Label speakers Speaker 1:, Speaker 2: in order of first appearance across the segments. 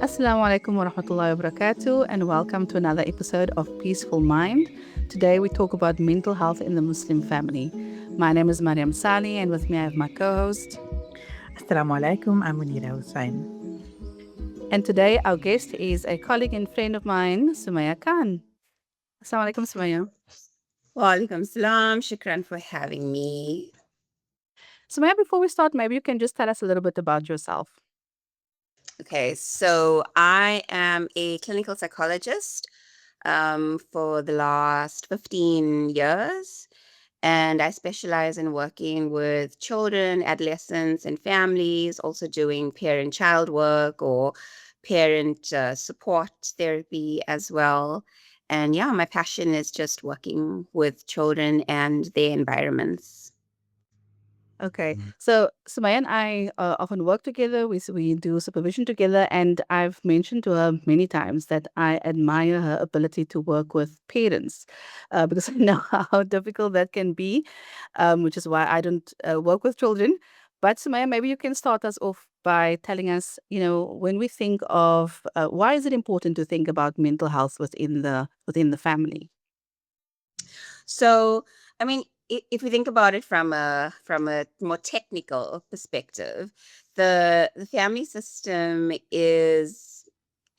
Speaker 1: Assalamu alaikum wa rahmatullahi wa barakatuh, and welcome to another episode of Peaceful Mind. Today we talk about mental health in the Muslim family. My name is Mariam Salie, and with me I have my co-host.
Speaker 2: Assalamu alaikum, I'm Munira Hoosain.
Speaker 1: And today our guest is a colleague and friend of mine, Sumayyah Khan. Assalamu alaikum, Sumayyah.
Speaker 3: Walaikum salam. Shukran for having me.
Speaker 1: Sumayyah, before we start, maybe you can just tell us a little bit about yourself.
Speaker 3: Okay, so I am a clinical psychologist for the last 15 years, and I specialize in working with children, adolescents, and families, also doing parent-child work or parent support therapy as well. And yeah, my passion is just working with children and their environments.
Speaker 1: Okay, so Sumaya and I often work together. We do supervision together, and I've mentioned to her many times that I admire her ability to work with parents because I know how difficult that can be, which is why I don't work with children. But Sumaya, maybe you can start us off by telling us, when we think of why is it important to think about mental health within the family?
Speaker 3: So, I mean, if we think about it from a more technical perspective, the family system is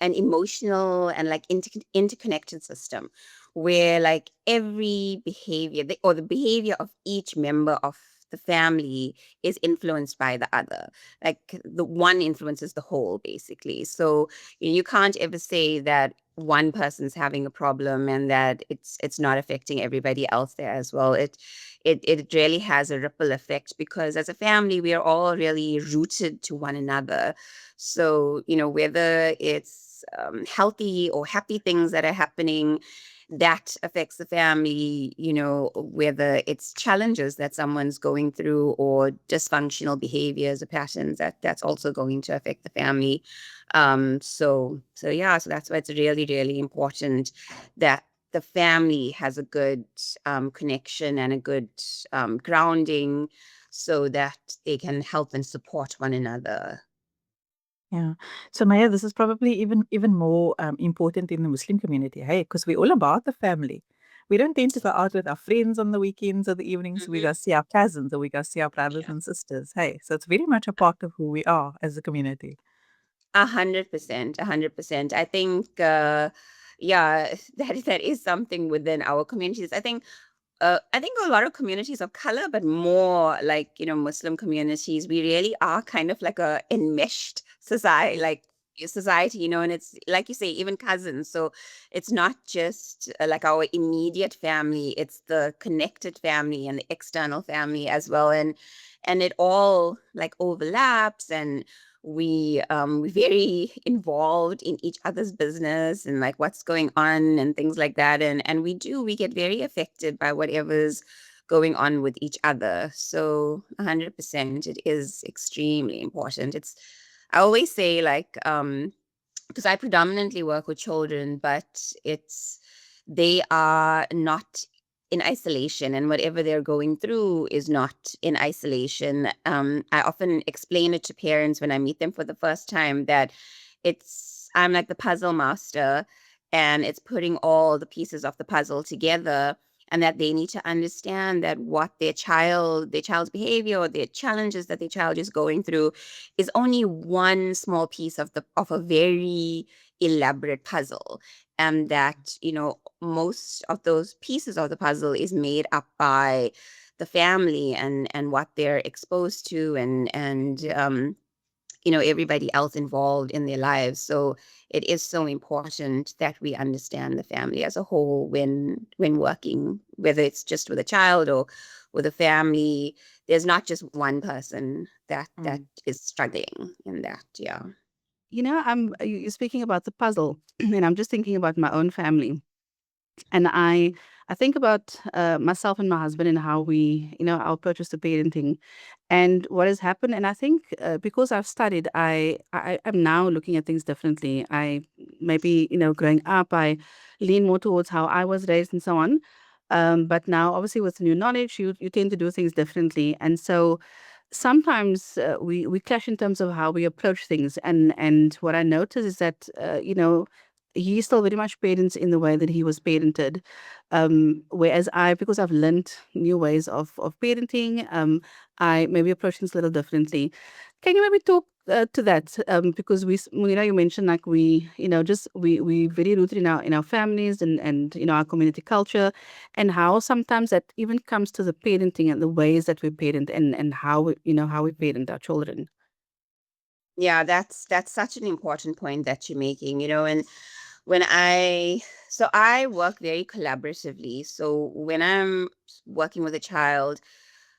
Speaker 3: an emotional and like interconnected system where like every behavior or the behavior of each member of the family is influenced by the other. Like the one influences the whole, basically. So you can't ever say that one person's having a problem and that it's not affecting everybody else there as well. It really has a ripple effect because as a family we are all really rooted to one another. So whether it's healthy or happy things that are happening, that affects the family. Whether it's challenges that someone's going through or dysfunctional behaviors or patterns, that's also going to affect the family. So that's why it's really, really important that the family has a good connection and a good grounding so that they can help and support one another.
Speaker 2: Yeah. So Maya, this is probably even more important in the Muslim community, hey, because we're all about the family. We don't tend to go out with our friends on the weekends or the evenings. We
Speaker 3: Mhm.
Speaker 2: go see our cousins or we go see our brothers
Speaker 3: Yeah.
Speaker 2: and sisters. Hey, so it's very much a part of who we are as a community.
Speaker 3: 100%, 100%. I think, yeah, that is something within our communities. I think a lot of communities of color, but more like Muslim communities, we really are kind of like a enmeshed society, and it's like you say, even cousins. So it's not just like our immediate family; it's the connected family and the external family as well, and it all like overlaps and we're very involved in each other's business and like what's going on and things like that, and we get very affected by whatever's going on with each other. So 100% it is extremely important. I always say like because I predominantly work with children, but they are not in isolation, and whatever they're going through is not in isolation. I often explain it to parents when I meet them for the first time that I'm like the puzzle master, and it's putting all the pieces of the puzzle together, and that they need to understand that what their child's behavior or their challenges that their child is going through is only one small piece of a very elaborate puzzle, and that most of those pieces of the puzzle is made up by the family and what they're exposed to and everybody else involved in their lives. So it is so important that we understand the family as a whole when working, whether it's just with a child or with a family. There's not just one person that
Speaker 2: Mm.
Speaker 3: is struggling in that. Yeah.
Speaker 1: You're speaking about the puzzle, and I'm just thinking about my own family. And I think about myself and my husband and how we, our approaches to parenting and what has happened. And I think because I've studied, I'm now looking at things differently. I maybe, growing up, I lean more towards how I was raised and so on. But now, obviously, with new knowledge, you tend to do things differently. And so sometimes we clash in terms of how we approach things, and what I notice is that he still very much parents in the way that he was parented, whereas because I've learned new ways of parenting, I maybe approach things a little differently. Can you maybe talk to that? Because Munira, you mentioned like we very rooted in our families and our community culture, and how sometimes that even comes to the parenting and the ways that we parent and how we parent our children.
Speaker 3: Yeah, that's such an important point that you're making, and when I work very collaboratively. So when I'm working with a child,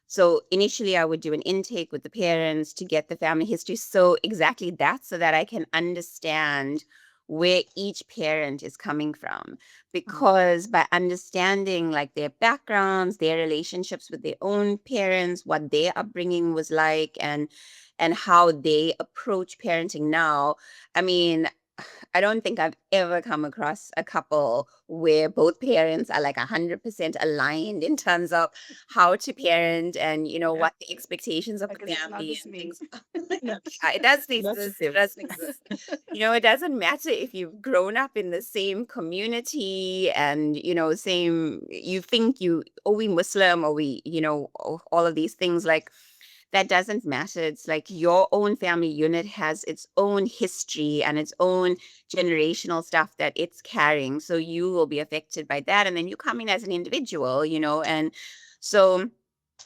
Speaker 3: so initially I would do an intake with the parents to get the family history. So exactly that, so that I can understand where each parent is coming from. Because by understanding like their backgrounds, their relationships with their own parents, what their upbringing was like, and how they approach parenting now. I mean, I don't think I've ever come across a couple where both parents are like 100% aligned in terms of how to parent and what the expectations of the family and things. Yeah, it doesn't exist. It doesn't exist. It doesn't matter if you've grown up in the same community and same. You think we Muslim or we all of these things, like that doesn't matter. It's like your own family unit has its own history and its own generational stuff that it's carrying. So you will be affected by that. And then you come in as an individual, and so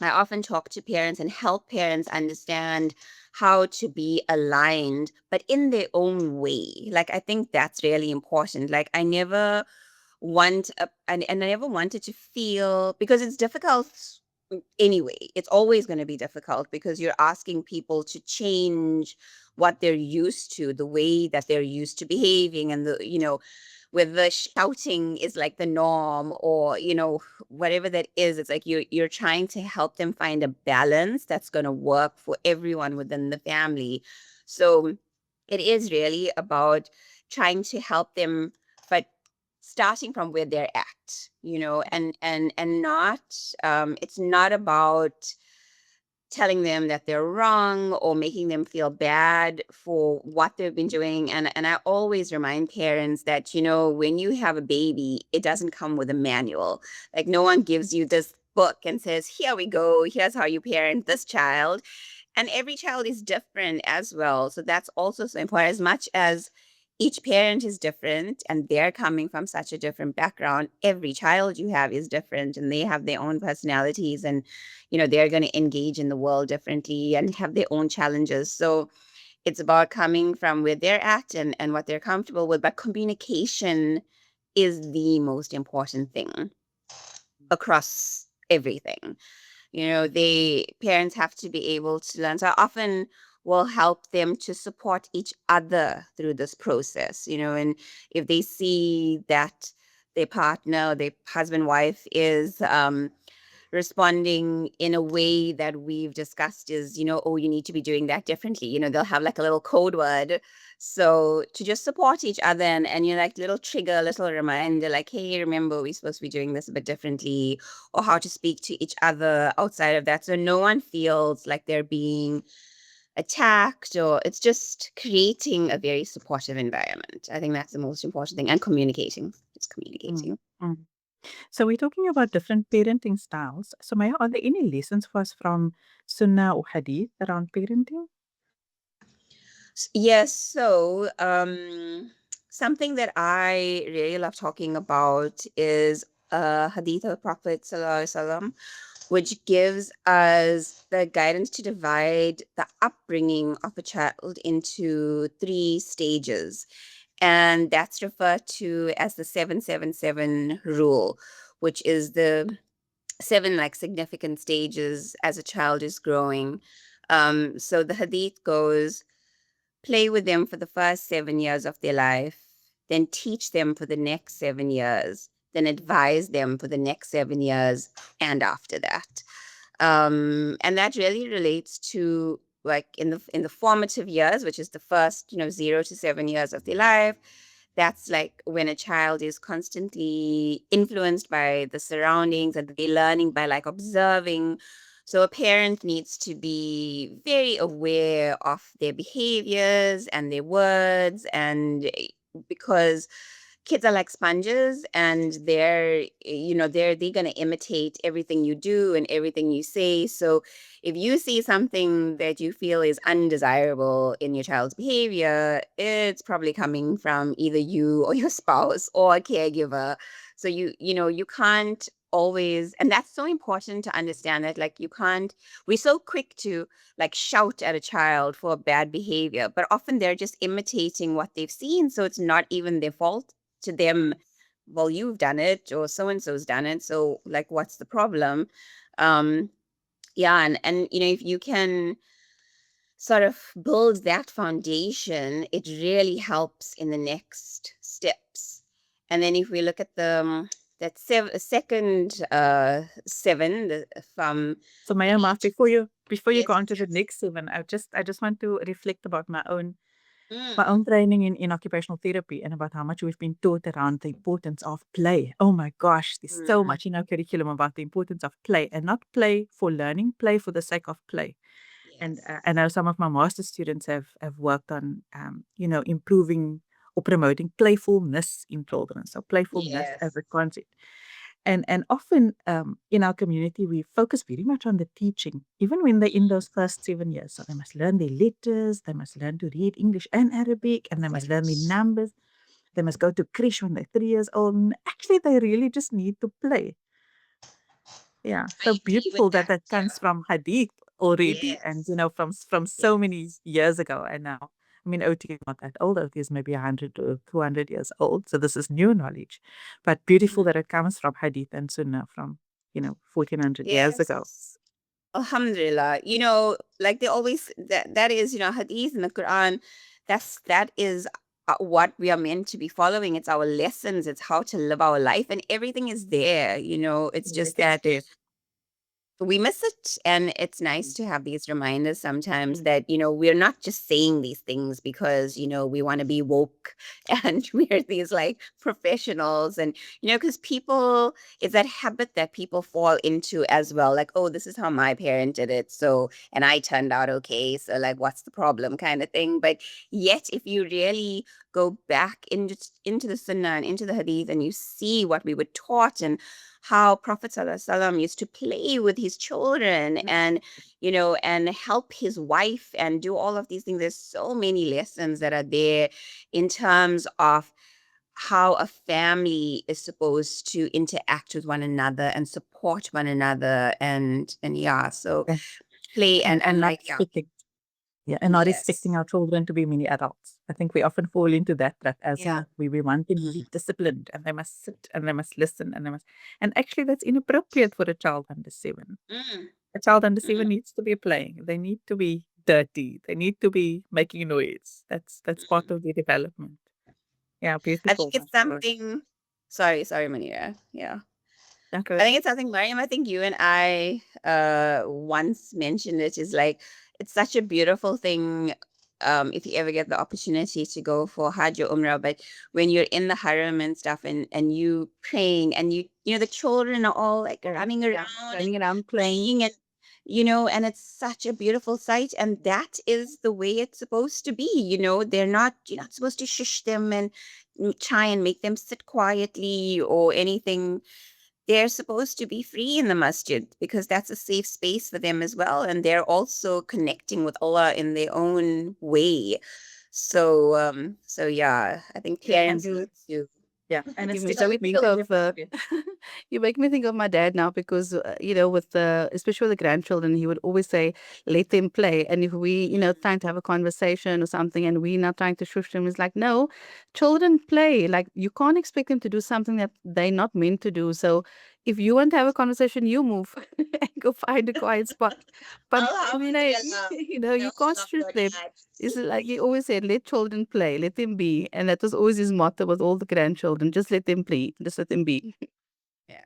Speaker 3: I often talk to parents and help parents understand how to be aligned, but in their own way. Like, I think that's really important. Like, I never and I never wanted to feel, because it's difficult anyway. It's always going to be difficult because you're asking people to change what they're used to, the way that they're used to behaving, and where the shouting is like the norm, or whatever that is. It's like you're trying to help them find a balance that's going to work for everyone within the family. So it is really about trying to help them, but starting from where they're at, and not it's not about telling them that they're wrong or making them feel bad for what they've been doing. And I always remind parents that, when you have a baby, it doesn't come with a manual. Like, no one gives you this book and says, here we go, here's how you parent this child. And every child is different as well. So that's also so important. As much as each parent is different and they're coming from such a different background, every child you have is different and they have their own personalities, and they're going to engage in the world differently and have their own challenges. So it's about coming from where they're at and what they're comfortable with. But communication is the most important thing across everything. They parents have to be able to learn. So I often will help them to support each other through this process, and if they see that their partner, their husband, wife is responding in a way that we've discussed is, oh, you need to be doing that differently. They'll have like a little code word. So to just support each other, and you're like little trigger, little reminder, like, hey, remember, we're supposed to be doing this a bit differently, or how to speak to each other outside of that. So no one feels like they're being attacked, or it's just creating a very supportive environment. I think that's the most important thing. And communicating. It's
Speaker 2: Mm,
Speaker 3: communicating.
Speaker 2: mm. So we're talking about different parenting styles. So Maya, are there any lessons for us from Sunnah or Hadith around parenting?
Speaker 3: Yes, so something that I really love talking about is Hadith of Prophet Sallallahu Alaihi Wasallam, which gives us the guidance to divide the upbringing of a child into three stages. And that's referred to as the 777 rule, which is the seven like significant stages as a child is growing. So the Hadith goes, play with them for the first 7 years of their life, then teach them for the next 7 years, then advise them for the next 7 years and after that. And that really relates to like in the formative years, which is the first 0 to 7 years of their life. That's like when a child is constantly influenced by the surroundings and they're learning by like observing. So a parent needs to be very aware of their behaviors and their words, and because kids are like sponges, and they're going to imitate everything you do and everything you say. So if you see something that you feel is undesirable in your child's behavior, it's probably coming from either you or your spouse or a caregiver. So you can't always, and that's so important to understand, that like you can't, we're so quick to like shout at a child for bad behavior, but often they're just imitating what they've seen, so it's not even their fault. To them, well, you've done it, or so and so's done it, so like what's the problem? um yeah, and if you can sort of build that foundation, it really helps in the next steps. And then if we look at the second seven, from
Speaker 2: So Maya, Mark,
Speaker 3: age.
Speaker 2: before you go
Speaker 3: Yes.
Speaker 2: on to the next seven, I just want to reflect about my
Speaker 3: Mm,
Speaker 2: own training in occupational therapy and about how much we've been taught around the importance of play. Oh my gosh, there's so
Speaker 3: mm,
Speaker 2: much in our curriculum about the importance of play, and not play for learning, play for the sake of play. And
Speaker 3: yes.
Speaker 2: I know some of my master students have worked on, improving or promoting playfulness in children. So playfulness as
Speaker 3: Yes.
Speaker 2: a concept. And often in our community, we focus very much on the teaching, even when they're in those first 7 years. So they must learn their letters, they must learn to read English and Arabic, and they must learn the numbers. They must go to creche when they're 3 years old. And actually, they really just need to play. Yeah,
Speaker 3: I
Speaker 2: so
Speaker 3: agree with
Speaker 2: beautiful that
Speaker 3: that.
Speaker 2: that
Speaker 3: Yeah.
Speaker 2: comes from Hadith already, and
Speaker 3: Yes.
Speaker 2: from
Speaker 3: Yes.
Speaker 2: so many years ago. And now, I mean, OT is not that old. OT is maybe 100 or 200 years old. So this is new knowledge, but beautiful
Speaker 3: Mhm.
Speaker 2: that it comes from Hadith and Sunnah from 1400 years ago.
Speaker 3: Yes. Alhamdulillah. Like they always, that is, hadith in the Quran, that is what we are meant to be following. It's our lessons, it's how to live our life, and everything is there. It's just
Speaker 2: Everything's
Speaker 3: that
Speaker 2: there.
Speaker 3: we miss it, and it's nice to have these reminders sometimes
Speaker 2: Mm.
Speaker 3: that we're not just saying these things because we want to be woke and we're these like professionals, and because people, it's that habit that people fall into as well, like, oh, this is how my parent did it, so, and I turned out okay, so like what's the problem, kind of thing. But yet if you really go back into the sunnah and into the hadith, and you see what we were taught, and how Prophet ﷺ used to play with his children, and and help his wife and do all of these things. There's so many lessons that are there in terms of how a family is supposed to interact with one another and support one another, and yeah, so
Speaker 2: And,
Speaker 3: play and
Speaker 2: not
Speaker 3: like, yeah.
Speaker 2: expecting, yeah, and not expecting
Speaker 3: Yes.
Speaker 2: our children to be mini adults. I think we often fall into that trap as
Speaker 1: Yeah.
Speaker 2: well. We want them to be disciplined, and they must sit, and they must listen, and actually that's inappropriate for a child under 7.
Speaker 3: Mm,
Speaker 2: A child under
Speaker 3: mm,
Speaker 2: 7 needs to be playing. They need to be dirty. They need to be making noise. That's part
Speaker 3: mm.
Speaker 2: of their development. Yeah,
Speaker 3: I think
Speaker 2: beautiful,
Speaker 3: it's
Speaker 2: mashallah.
Speaker 3: something. Sorry, Munira. Yeah. I
Speaker 2: Okay.
Speaker 3: think it's something, Mariam, I think you and I once mentioned it, is like it's such a beautiful thing, if you ever get the opportunity to go for Hajj or Umrah, but when you're in the haram and stuff, and you praying, and the children are all like running
Speaker 1: Yeah.
Speaker 3: around and
Speaker 1: Running around playing.
Speaker 3: playing, and and it's such a beautiful sight, and that is the way it's supposed to be. You're not supposed to shush them and try and make them sit quietly or anything. They're supposed to be free in the masjid, because that's a safe space for them as well, and they're also connecting with Allah in their own way. So yeah, I think
Speaker 2: Yeah, and
Speaker 3: parents need to.
Speaker 2: yeah, and
Speaker 1: You
Speaker 2: it's
Speaker 1: make
Speaker 2: just
Speaker 1: me
Speaker 2: not
Speaker 1: think
Speaker 2: meant to
Speaker 1: of
Speaker 2: be.
Speaker 1: you make me think of my dad now, because with the especially with the grandchildren, he would always say, "Let them play." And if we trying to have a conversation or something, and we not trying to shush them, it's like, no, children play. Like, you can't expect them to do something that they're not meant to do. So if you want to have a conversation, you move and go find a quiet spot. But
Speaker 3: Alhamdulillah.
Speaker 1: you can't
Speaker 3: Of
Speaker 1: shush
Speaker 3: your
Speaker 1: them.
Speaker 3: dad.
Speaker 1: It's like he always said, let children play, let them be. And that was always his motto with all the grandchildren. Just let them play. Just let them be.
Speaker 3: Yeah,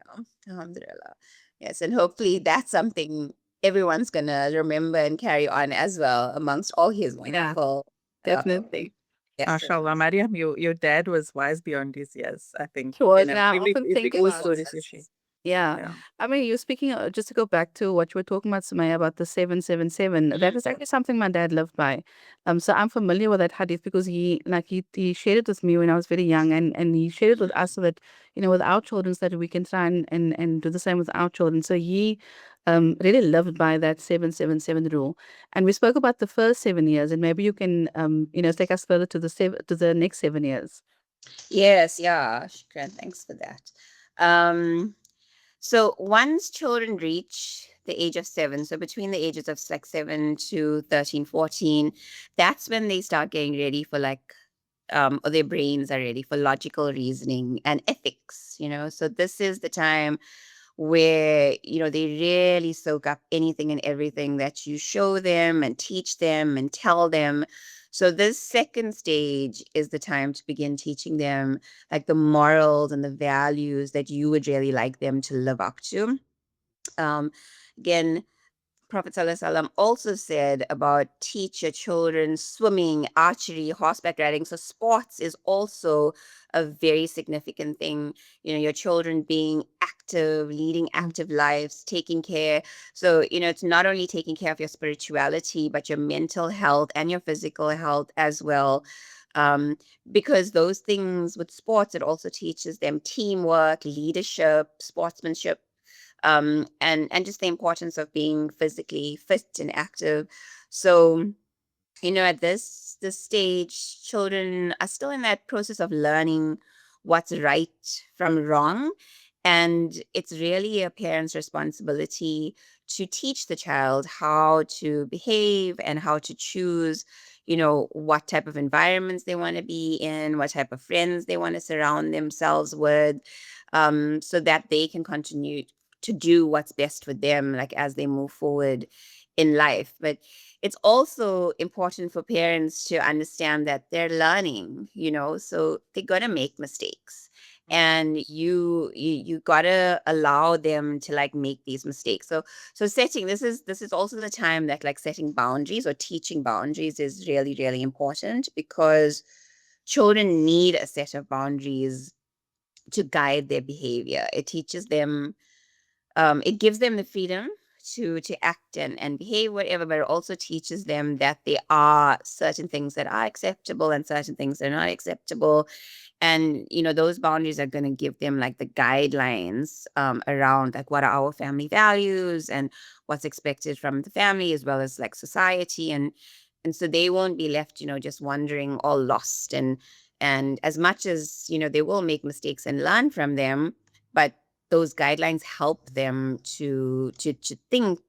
Speaker 3: alhamdulillah. Yes, and hopefully that's something everyone's gonna remember and carry on as well, amongst all his
Speaker 1: Yeah,
Speaker 3: wonderful
Speaker 1: definitely.
Speaker 2: MashaAllah,
Speaker 3: lessons.
Speaker 2: Mariam, your dad was wise beyond his years, I think.
Speaker 1: Sure. And I often
Speaker 2: Every
Speaker 1: think
Speaker 2: good
Speaker 1: about
Speaker 2: story
Speaker 1: it.
Speaker 2: you share.
Speaker 1: Yeah.
Speaker 2: Yeah.
Speaker 1: I mean, you're speaking, just to go back to what you were talking about, Sumaya, about the 777. That is actually something my dad lived by. So I'm familiar with that hadith because he shared it with me when I was very young, and he shared it with us so that, with our children, so that we can try and do the same with our children. So he really lived by that 777 rule. And we spoke about the first 7 years, and maybe you can, take us further to the next 7 years.
Speaker 3: Yes, yeah, Shukran, thanks for that. Um, so once children reach the age of 7, so between the ages of like 7 to 13, 14, that's when they start getting ready for like, or their brains are ready for logical reasoning and ethics, So this is the time where, they really soak up anything and everything that you show them and teach them and tell them. So this second stage is the time to begin teaching them like the morals and the values that you would really like them to live up to. Um, Again, Prophet ﷺ also said about teach your children swimming, archery, horseback riding. So sports is also a very significant thing. Your children being active, leading active lives, taking care. So, it's not only taking care of your spirituality, but your mental health and your physical health as well. Um, because those things with sports, it also teaches them teamwork, leadership, sportsmanship, and just the importance of being physically fit and active. So, at this stage, children are still in that process of learning what's right from wrong, and it's really a parent's responsibility to teach the child how to behave and how to choose, what type of environments they want to be in, what type of friends they want to surround themselves with, so that they can continue to do what's best for them, like as they move forward in life. But it's also important for parents to understand that they're learning, so they're gonna make mistakes. And you gotta allow them to like make these mistakes. So setting this is also the time that like setting boundaries or teaching boundaries is really, really important, because children need a set of boundaries to guide their behavior. It teaches them, it gives them the freedom to act and behave whatever, but it also teaches them that there are certain things that are acceptable and certain things that are not acceptable. And those boundaries are going to give them like the guidelines, around like what are our family values and what's expected from the family as well as like society. And so they won't be left, just wandering all lost. And as much as they will make mistakes and learn from them, but those guidelines help them to think,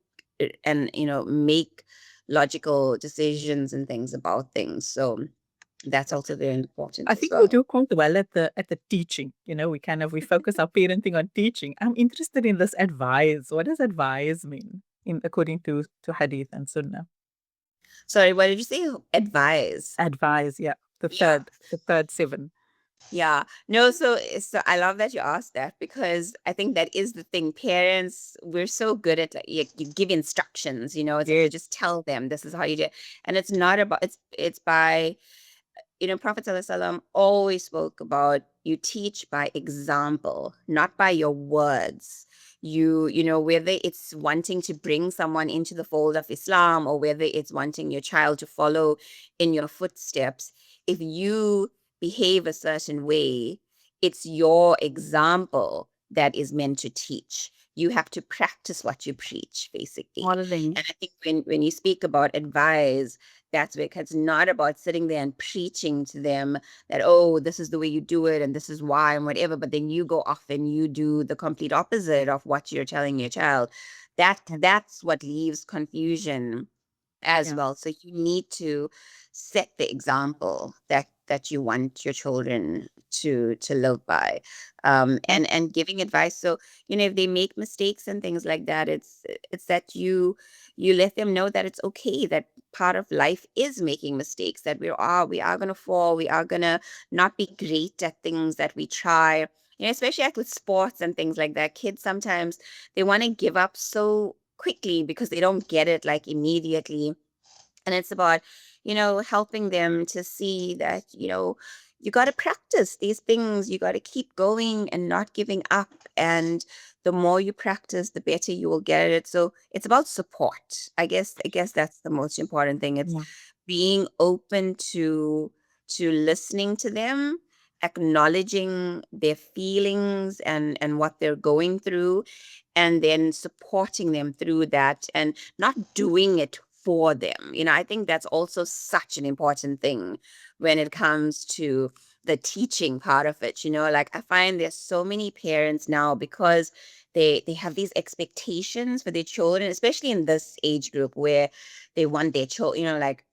Speaker 3: and make logical decisions and things about things. So that's also very important
Speaker 2: I
Speaker 3: as
Speaker 2: think you
Speaker 3: well.
Speaker 2: do quite well at the teaching. We focus our parenting on teaching. I'm interested in this advise. What does advise mean in according to Hadith and Sunnah?
Speaker 3: Sorry, what did you say? Advise.
Speaker 2: Advise, yeah.
Speaker 3: Yeah.
Speaker 2: The third seven.
Speaker 3: Yeah. No, so I love that you asked that, because I think that is the thing. Parents, we're so good at like you give instructions, it's like you
Speaker 2: Yes.
Speaker 3: just tell them this is how you do it. And it's not about it's by, Prophet ﷺ always spoke about you teach by example, not by your words. Whether it's wanting to bring someone into the fold of Islam, or whether it's wanting your child to follow in your footsteps, if you behave a certain way, it's your example that is meant to teach. You have to practice what you preach, basically.
Speaker 1: Modeling.
Speaker 3: And I think when you speak about advise, that's where it's not about sitting there and preaching to them that, oh, this is the way you do it and this is why and whatever, but then you go off and you do the complete opposite of what you're telling your child. That's what leaves confusion as
Speaker 2: Yeah.
Speaker 3: well. So you need to set the example that you want your children to live by, and giving advice. So if they make mistakes and things like that, it's that you let them know that it's okay, that part of life is making mistakes, that we are going to fall, we are going to not be great at things that we try. Especially like with sports and things like that, kids sometimes they want to give up so quickly because they don't get it like immediately. And it's about helping them to see that you got to practice these things, you got to keep going and not giving up. And the more you practice, the better you will get at it. So it's about support. I guess that's the most important thing. It's
Speaker 2: Yeah.
Speaker 3: being open to listening to them, acknowledging their feelings and what they're going through, and then supporting them through that and not doing it for them. I think that's also such an important thing when it comes to the teaching part of it. Like, I find there's so many parents now, because they have these expectations for their children, especially in this age group, where they want their children, like,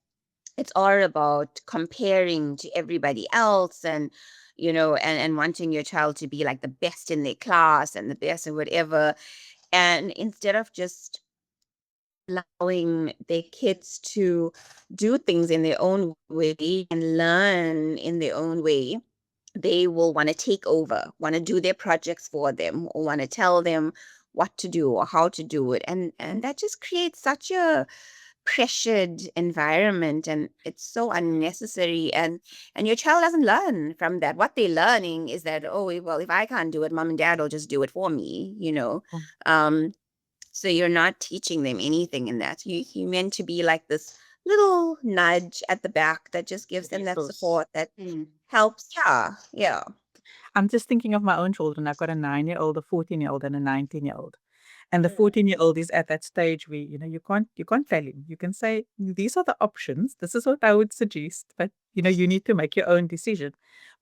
Speaker 3: it's all about comparing to everybody else, and wanting your child to be like the best in their class and the best and whatever. And instead of just allowing their kids to do things in their own way and learn in their own way, they will want to take over, want to do their projects for them, or want to tell them what to do or how to do it. And that just creates such a pressured environment, and it's so unnecessary, and your child doesn't learn from that. What they're learning is that, oh, well, if I can't do it, mom and dad will just do it for me.
Speaker 2: Mm.
Speaker 3: um so you're not teaching them anything in that. You meant to be like this little nudge at the back that just gives them that
Speaker 2: Resource.
Speaker 3: support that helps. Yeah, yeah.
Speaker 2: I'm just thinking of my own children. I've got a 9-year-old, a 14-year-old, and a 19-year-old. And the 14-year-old is at that stage where, you can't fail him. You can say, these are the options. This is what I would suggest. But, you need to make your own decision.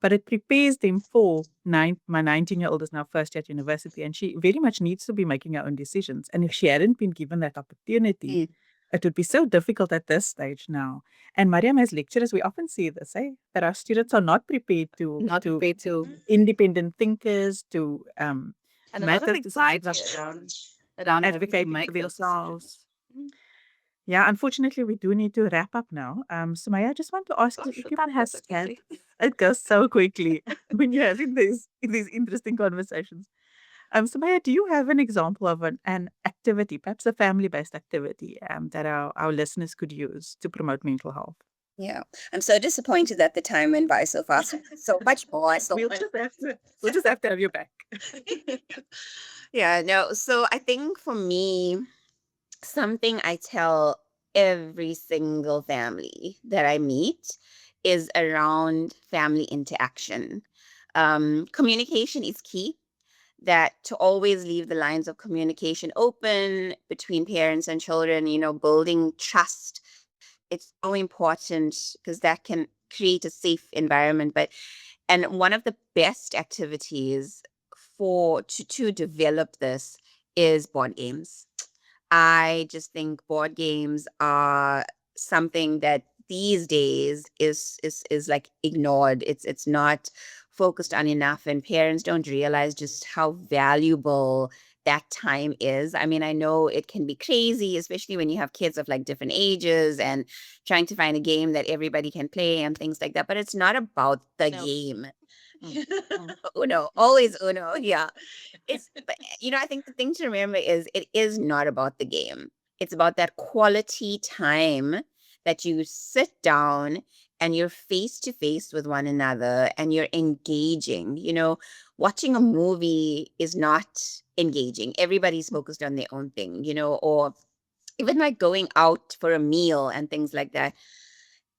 Speaker 2: But it prepares them for my 19-year-old is now first year at university, and she very much needs to be making her own decisions. And if she hadn't been given that opportunity,
Speaker 3: Mm.
Speaker 2: it would be so difficult at this stage now. And Mariam, as lecturers, we often see this, that our students are not prepared to
Speaker 1: Not
Speaker 2: to
Speaker 1: prepared to.
Speaker 2: independent thinkers, to
Speaker 1: And a lot of
Speaker 2: matter
Speaker 1: anxiety
Speaker 2: decisions,
Speaker 1: around having to
Speaker 2: advocating for
Speaker 1: make those decisions.
Speaker 2: themselves. Yeah, unfortunately, we do need to wrap up now. Sumaya, I just want to ask you
Speaker 1: Gosh,
Speaker 2: if
Speaker 1: the
Speaker 2: you
Speaker 1: time goes
Speaker 2: perhaps
Speaker 1: so
Speaker 2: had,
Speaker 1: quickly.
Speaker 2: it goes so quickly when you're having these interesting conversations. Sumaya, do you have an example of an activity, perhaps a family-based activity, that our listeners could use to promote mental health?
Speaker 3: Yeah. I'm so disappointed that the time went by so fast. So much more.
Speaker 2: We'll just have to have you back.
Speaker 3: Yeah, no. So I think for me, something I tell every single family that I meet is around family interaction. Communication is key. That to always leave the lines of communication open between parents and children, building trust. It's so important because that can create a safe environment. And one of the best activities to develop this is board games. I just think board games are something that these days is like ignored. It's not focused on enough, and parents don't realize just how valuable that time is. I mean, I know it can be crazy, especially when you have kids of like different ages and trying to find a game that everybody can play and things like that. But it's not about the
Speaker 1: No.
Speaker 3: game.
Speaker 2: Mm, mm,
Speaker 3: Uno, always Uno. Yeah. But, I think the thing to remember is it is not about the game. It's about that quality time that you sit down and you're face to face with one another and you're engaging. Watching a movie is not engaging. Everybody's focused on their own thing, or even like going out for a meal and things like that.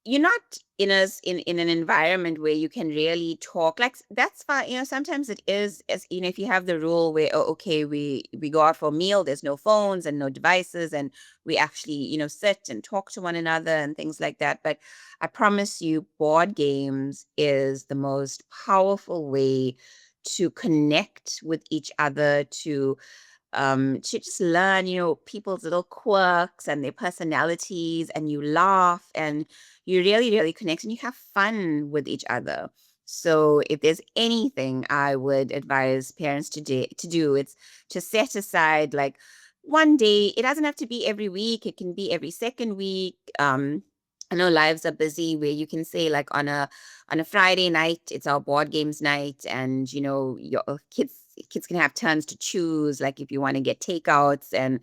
Speaker 3: You're not in an environment where you can really talk. Like, that's fine. Sometimes it is, as if you have the rule where, oh, okay, we go out for a meal, there's no phones and no devices, and we actually, sit and talk to one another and things like that. But I promise you, board games is the most powerful way to connect with each other, to just learn, people's little quirks and their personalities, and you laugh and you really, really connect and you have fun with each other. So if there's anything I would advise parents to do, it's to set aside like one day. It doesn't have to be every week. It can be every second week. I know lives are busy where you can say like on a Friday night, it's our board games night, and your kids can have turns to choose, like if you want to get takeouts, and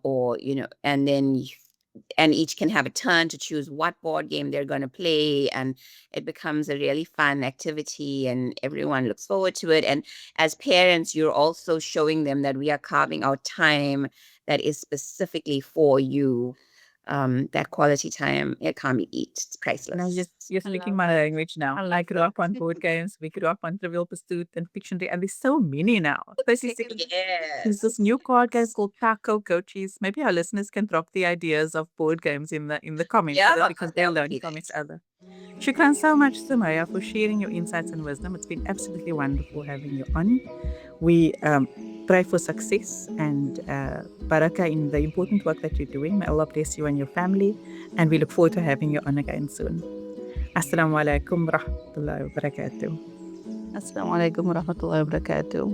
Speaker 3: or and then and each can have a turn to choose what board game they're going to play, and it becomes a really fun activity and everyone looks forward to it. And as parents, you're also showing them that we are carving out time that is specifically for you. That quality time, it can't be beat. It's
Speaker 2: Now
Speaker 3: priceless.
Speaker 2: you're
Speaker 1: I
Speaker 2: speaking
Speaker 1: love
Speaker 2: my
Speaker 1: that.
Speaker 2: language now.
Speaker 1: I
Speaker 2: I
Speaker 1: love
Speaker 2: grew up on
Speaker 1: that.
Speaker 2: board games. We grew up on Trivial Pursuit and Pictionary, and there's so many now. 36. There's this
Speaker 3: Yes.
Speaker 2: new card game called Taco Coaches. Maybe our listeners can drop the ideas of board games in the comments so
Speaker 3: Yeah,
Speaker 2: that we can
Speaker 3: that
Speaker 2: all
Speaker 3: would
Speaker 2: learn
Speaker 3: be
Speaker 2: from each
Speaker 3: nice.
Speaker 2: other. Shukran so much, Sumayyah, for sharing your insights and wisdom. It's been absolutely wonderful having you on. We pray for success and barakah in the important work that you're doing. May Allah bless you and your family. And we look forward to having you on again soon. Assalamu alaikum wa rahmatullahi wa barakatuh.
Speaker 1: Assalamu alaikum wa rahmatullahi wa barakatuh.